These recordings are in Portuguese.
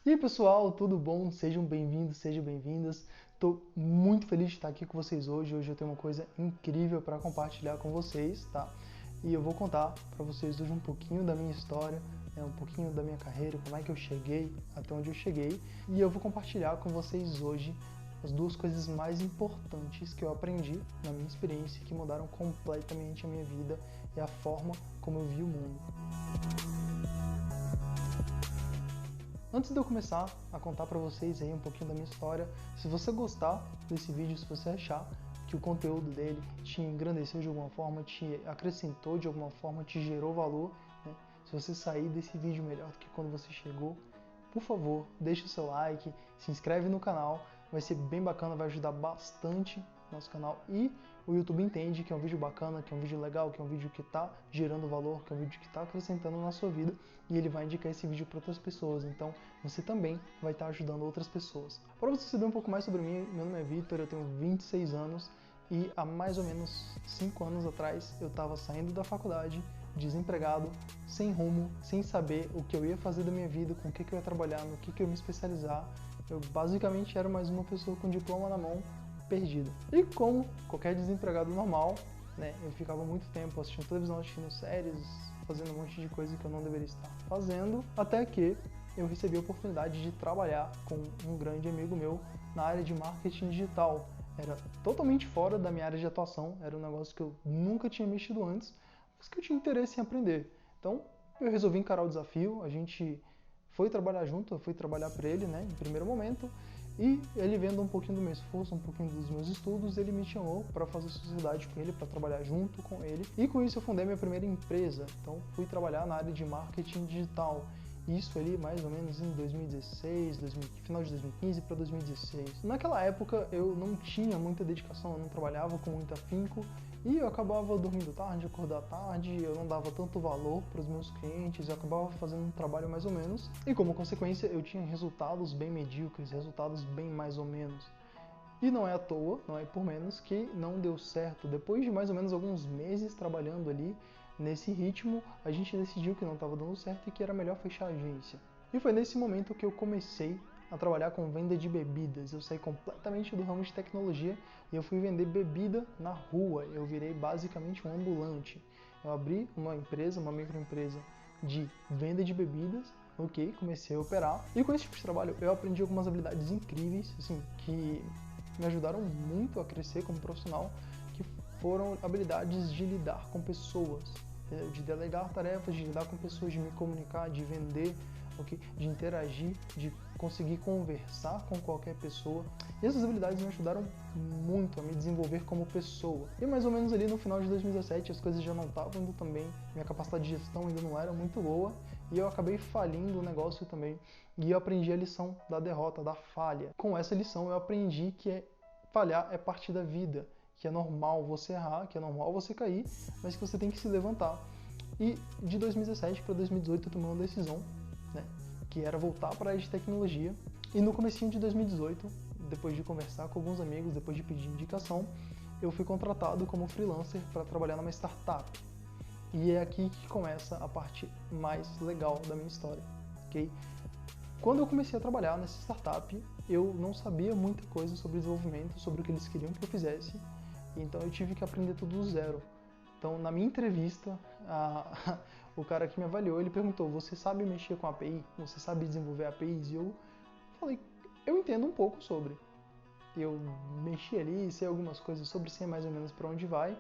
E aí pessoal, tudo bom? Sejam bem-vindos, sejam bem-vindas. Estou muito feliz de estar aqui com vocês hoje. Hoje eu tenho uma coisa incrível para compartilhar com vocês, tá? E eu vou contar para vocês hoje um pouquinho da minha história, um pouquinho da minha carreira, como é que eu cheguei até onde eu cheguei. E eu vou compartilhar com vocês hoje as duas coisas mais importantes que eu aprendi na minha experiência que mudaram completamente a minha vida e a forma como eu vi o mundo. Antes de eu começar a contar para vocês aí um pouquinho da minha história, se você gostar desse vídeo, se você achar que o conteúdo dele te engrandeceu de alguma forma, te acrescentou de alguma forma, te gerou valor, né? Se você sair desse vídeo melhor do que quando você chegou, por favor, deixa o seu like, se inscreve no canal, vai ser bem bacana, vai ajudar bastante o nosso canal e o YouTube entende que é um vídeo bacana, que é um vídeo legal, que é um vídeo que está gerando valor, que é um vídeo que está acrescentando na sua vida e ele vai indicar esse vídeo para outras pessoas, então você também vai estar ajudando outras pessoas. Para você saber um pouco mais sobre mim, meu nome é Vitor, eu tenho 26 anos e há mais ou menos 5 anos atrás eu estava saindo da faculdade, desempregado, sem rumo, sem saber o que eu ia fazer da minha vida, com o que eu ia trabalhar, no que eu ia me especializar. Eu basicamente era mais uma pessoa com diploma na mão, perdida. E como qualquer desempregado normal, né, eu ficava muito tempo assistindo televisão, assistindo séries, fazendo um monte de coisa que eu não deveria estar fazendo, até que eu recebi a oportunidade de trabalhar com um grande amigo meu na área de marketing digital. Era totalmente fora da minha área de atuação, era um negócio que eu nunca tinha mexido antes, mas que eu tinha interesse em aprender. Então, eu resolvi encarar o desafio, a gente foi trabalhar junto, eu fui trabalhar para ele, né, em primeiro momento, e ele vendo um pouquinho do meu esforço, um pouquinho dos meus estudos, ele me chamou para fazer sociedade com ele, para trabalhar junto com ele. E com isso eu fundei minha primeira empresa. Então fui trabalhar na área de marketing digital. Isso ali mais ou menos em 2016, final de 2015 para 2016. Naquela época eu não tinha muita dedicação, eu não trabalhava com muito afinco e eu acabava dormindo tarde, acordar tarde, eu não dava tanto valor para os meus clientes, eu acabava fazendo um trabalho mais ou menos e como consequência eu tinha resultados bem medíocres, resultados bem mais ou menos. E não é à toa, não é por menos, que não deu certo. Depois de mais ou menos alguns meses trabalhando ali nesse ritmo, a gente decidiu que não estava dando certo e que era melhor fechar a agência. E foi nesse momento que eu comecei a trabalhar com venda de bebidas. Eu saí completamente do ramo de tecnologia e eu fui vender bebida na rua. Eu virei basicamente um ambulante. Eu abri uma empresa, uma microempresa de venda de bebidas, ok, comecei a operar. E com esse tipo de trabalho eu aprendi algumas habilidades incríveis, assim, que me ajudaram muito a crescer como profissional, que foram habilidades de lidar com pessoas, de delegar tarefas, de lidar com pessoas, de me comunicar, de vender, okay? De interagir, de conseguir conversar com qualquer pessoa. E essas habilidades me ajudaram muito a me desenvolver como pessoa. E mais ou menos ali no final de 2017 as coisas já não estavam indo tão bem, minha capacidade de gestão ainda não era muito boa e eu acabei falindo o negócio também. E eu aprendi a lição da derrota, da falha. Com essa lição eu aprendi que falhar é parte da vida, que é normal você errar, que é normal você cair, mas que você tem que se levantar. E de 2017 para 2018 eu tomei uma decisão, né, que era voltar para a área de tecnologia. E no comecinho de 2018, depois de conversar com alguns amigos, depois de pedir indicação, eu fui contratado como freelancer para trabalhar numa startup. E é aqui que começa a parte mais legal da minha história, ok? Quando eu comecei a trabalhar nessa startup, eu não sabia muita coisa sobre desenvolvimento, sobre o que eles queriam que eu fizesse, então eu tive que aprender tudo do zero. Então, na minha entrevista, o cara que me avaliou, ele perguntou, você sabe mexer com API? Você sabe desenvolver APIs? E eu falei, eu entendo um pouco sobre. Eu mexi ali, sei algumas coisas sobre, sei mais ou menos para onde vai.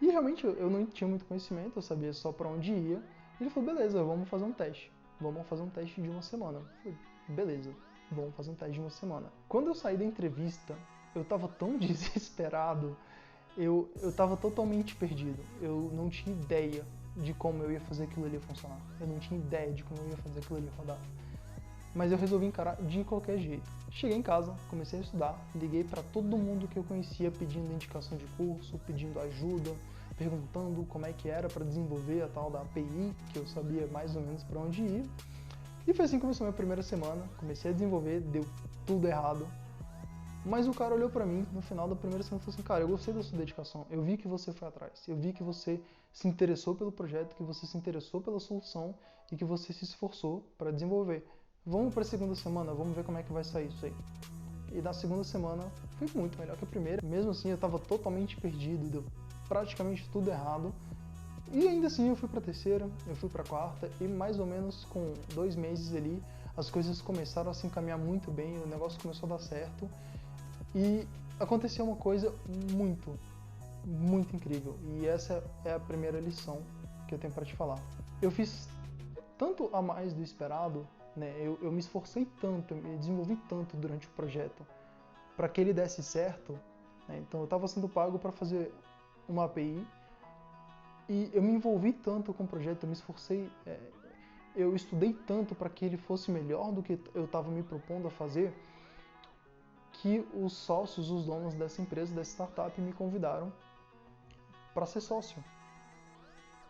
E realmente eu não tinha muito conhecimento, eu sabia só para onde ia. Ele falou, beleza, vamos fazer um teste. Vamos fazer um teste de uma semana. Eu falei, beleza, vamos fazer um teste de uma semana. Quando eu saí da entrevista, eu tava tão desesperado, eu tava totalmente perdido. Eu não tinha ideia de como eu ia fazer aquilo ali funcionar. Eu não tinha ideia de como eu ia fazer aquilo ali rodar. Mas eu resolvi encarar de qualquer jeito. Cheguei em casa, comecei a estudar, liguei para todo mundo que eu conhecia pedindo indicação de curso, pedindo ajuda, perguntando como é que era para desenvolver a tal da API, que eu sabia mais ou menos para onde ir. E foi assim que começou a minha primeira semana, comecei a desenvolver, deu tudo errado. Mas o cara olhou para mim no final da primeira semana e falou assim, cara, eu gostei da sua dedicação, eu vi que você foi atrás, eu vi que você se interessou pelo projeto, que você se interessou pela solução e que você se esforçou para desenvolver. Vamos para a segunda semana, vamos ver como é que vai sair isso aí. E na segunda semana foi muito melhor que a primeira. Mesmo assim, eu estava totalmente perdido, deu praticamente tudo errado. E ainda assim, eu fui para a terceira, eu fui para a quarta, e mais ou menos com 2 meses ali, as coisas começaram a se encaminhar muito bem, o negócio começou a dar certo. E aconteceu uma coisa muito, muito incrível. E essa é a primeira lição que eu tenho para te falar. Eu fiz tanto a mais do esperado, né? Eu me esforcei tanto, eu me desenvolvi tanto durante o projeto para que ele desse certo, né? Então eu estava sendo pago para fazer uma API e eu me envolvi tanto com o projeto, eu me esforcei, eu estudei tanto para que ele fosse melhor do que eu estava me propondo a fazer, que os sócios, os donos dessa empresa, dessa startup, me convidaram para ser sócio.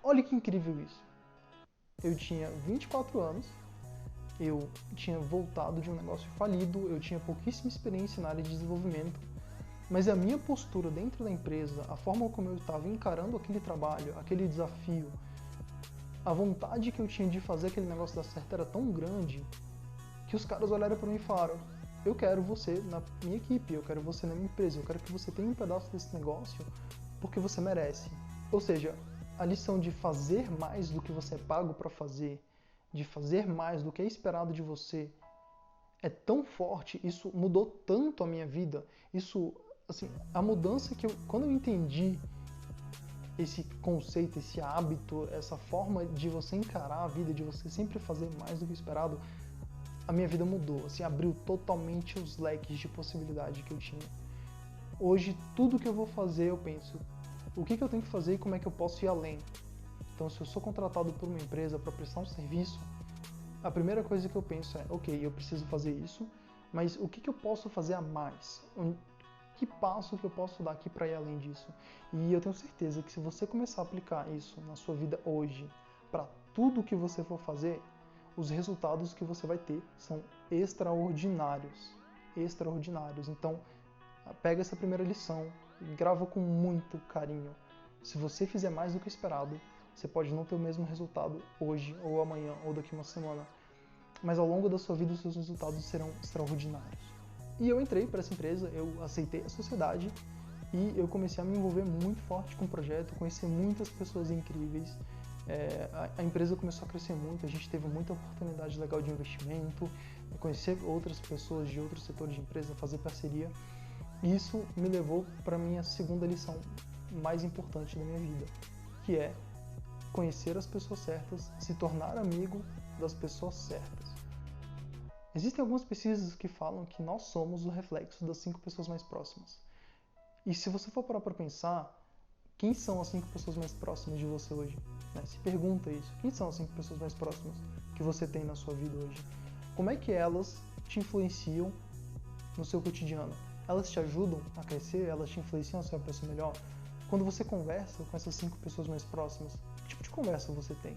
Olha que incrível isso. Eu tinha 24 anos, eu tinha voltado de um negócio falido, eu tinha pouquíssima experiência na área de desenvolvimento, mas a minha postura dentro da empresa, a forma como eu estava encarando aquele trabalho, aquele desafio, a vontade que eu tinha de fazer aquele negócio dar certo era tão grande que os caras olharam para mim e falaram: eu quero você na minha equipe, eu quero você na minha empresa, eu quero que você tenha um pedaço desse negócio porque você merece. Ou seja, a lição de fazer mais do que você é pago para fazer, de fazer mais do que é esperado de você, é tão forte, isso mudou tanto a minha vida, isso, assim, a mudança que quando eu entendi esse conceito, esse hábito, essa forma de você encarar a vida, de você sempre fazer mais do que esperado, a minha vida mudou, assim, abriu totalmente os leques de possibilidade que eu tinha. Hoje, tudo que eu vou fazer, eu penso, o que eu tenho que fazer e como é que eu posso ir além? Então, se eu sou contratado por uma empresa para prestar um serviço, a primeira coisa que eu penso é, ok, eu preciso fazer isso, mas o que eu posso fazer a mais? Que passo que eu posso dar aqui para ir além disso? E eu tenho certeza que se você começar a aplicar isso na sua vida hoje, para tudo que você for fazer, os resultados que você vai ter são extraordinários. Extraordinários. Então, pega essa primeira lição e grava com muito carinho. Se você fizer mais do que esperado, você pode não ter o mesmo resultado hoje, ou amanhã, ou daqui uma semana, mas ao longo da sua vida os seus resultados serão extraordinários. E eu entrei para essa empresa, eu aceitei a sociedade e eu comecei a me envolver muito forte com o projeto, conhecer muitas pessoas incríveis. A empresa começou a crescer muito, a gente teve muita oportunidade legal de investimento, conhecer outras pessoas de outros setores de empresa, fazer parceria. E isso me levou para a minha segunda lição mais importante da minha vida, que é conhecer as pessoas certas, se tornar amigo das pessoas certas. Existem algumas pesquisas que falam que nós somos o reflexo das 5 pessoas mais próximas. E se você for parar para pensar, quem são as 5 pessoas mais próximas de você hoje? Se pergunta isso. Quem são as 5 pessoas mais próximas que você tem na sua vida hoje? Como é que elas te influenciam no seu cotidiano? Elas te ajudam a crescer? Elas te influenciam a ser uma pessoa melhor? Quando você conversa com essas 5 pessoas mais próximas, que tipo de conversa você tem?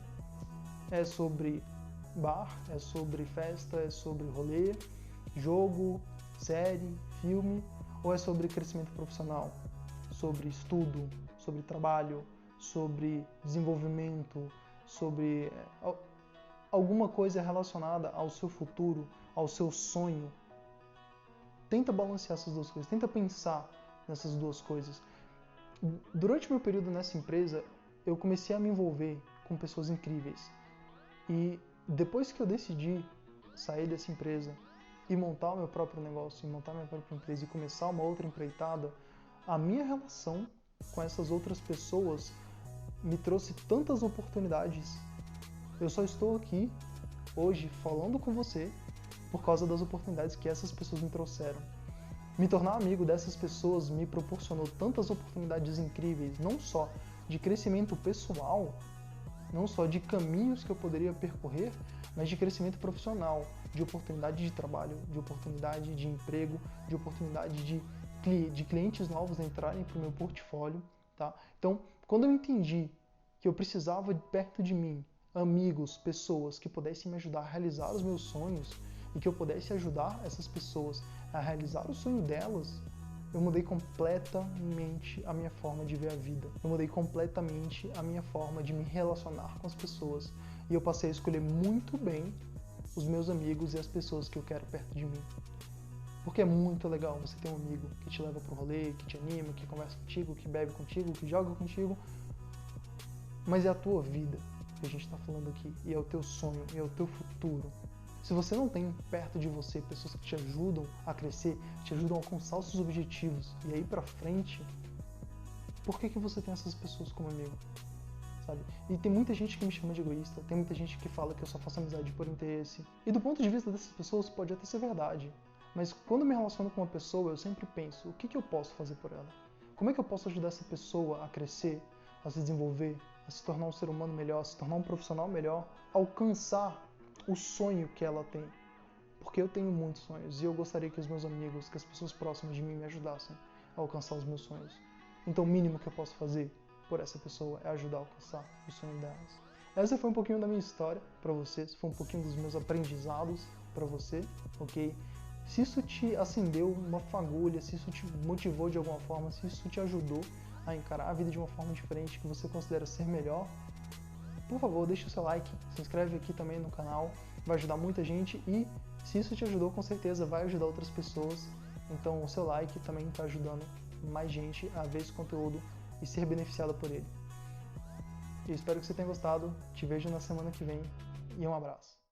É sobre bar, é sobre festa, é sobre rolê, jogo, série, filme, ou é sobre crescimento profissional, sobre estudo, sobre trabalho, sobre desenvolvimento, sobre alguma coisa relacionada ao seu futuro, ao seu sonho? Tenta balancear essas duas coisas, tenta pensar nessas duas coisas. Durante meu período nessa empresa, eu comecei a me envolver com pessoas incríveis. E depois que eu decidi sair dessa empresa e montar o meu próprio negócio, e montar minha própria empresa e começar uma outra empreitada, a minha relação com essas outras pessoas me trouxe tantas oportunidades. Eu só estou aqui hoje falando com você por causa das oportunidades que essas pessoas me trouxeram. Me tornar amigo dessas pessoas me proporcionou tantas oportunidades incríveis, não só de crescimento pessoal, não só de caminhos que eu poderia percorrer, mas de crescimento profissional, de oportunidade de trabalho, de oportunidade de emprego, de oportunidade de clientes novos entrarem para o meu portfólio. Tá? Então, quando eu entendi que eu precisava perto de mim amigos, pessoas que pudessem me ajudar a realizar os meus sonhos e que eu pudesse ajudar essas pessoas a realizar o sonho delas, eu mudei completamente a minha forma de ver a vida. Eu mudei completamente a minha forma de me relacionar com as pessoas. E eu passei a escolher muito bem os meus amigos e as pessoas que eu quero perto de mim. Porque é muito legal você ter um amigo que te leva pro rolê, que te anima, que conversa contigo, que bebe contigo, que joga contigo. Mas é a tua vida que a gente está falando aqui, e é o teu sonho, e é o teu futuro. Se você não tem perto de você pessoas que te ajudam a crescer, te ajudam a alcançar os seus objetivos e aí pra frente, por que você tem essas pessoas como amigo? Sabe? E tem muita gente que me chama de egoísta, tem muita gente que fala que eu só faço amizade por interesse. E do ponto de vista dessas pessoas pode até ser verdade. Mas quando eu me relaciono com uma pessoa, eu sempre penso, o que eu posso fazer por ela? Como é que eu posso ajudar essa pessoa a crescer, a se desenvolver, a se tornar um ser humano melhor, a se tornar um profissional melhor, a alcançar o sonho que ela tem? Porque eu tenho muitos sonhos e eu gostaria que os meus amigos, que as pessoas próximas de mim me ajudassem a alcançar os meus sonhos. Então o mínimo que eu posso fazer por essa pessoa é ajudar a alcançar o sonho delas. Essa foi um pouquinho da minha história para vocês, foi um pouquinho dos meus aprendizados para você, ok? Se isso te acendeu uma fagulha, se isso te motivou de alguma forma, se isso te ajudou a encarar a vida de uma forma diferente que você considera ser melhor, por favor, deixa o seu like, se inscreve aqui também no canal, vai ajudar muita gente e se isso te ajudou, com certeza vai ajudar outras pessoas. Então o seu like também está ajudando mais gente a ver esse conteúdo e ser beneficiada por ele. Eu espero que você tenha gostado, te vejo na semana que vem e um abraço.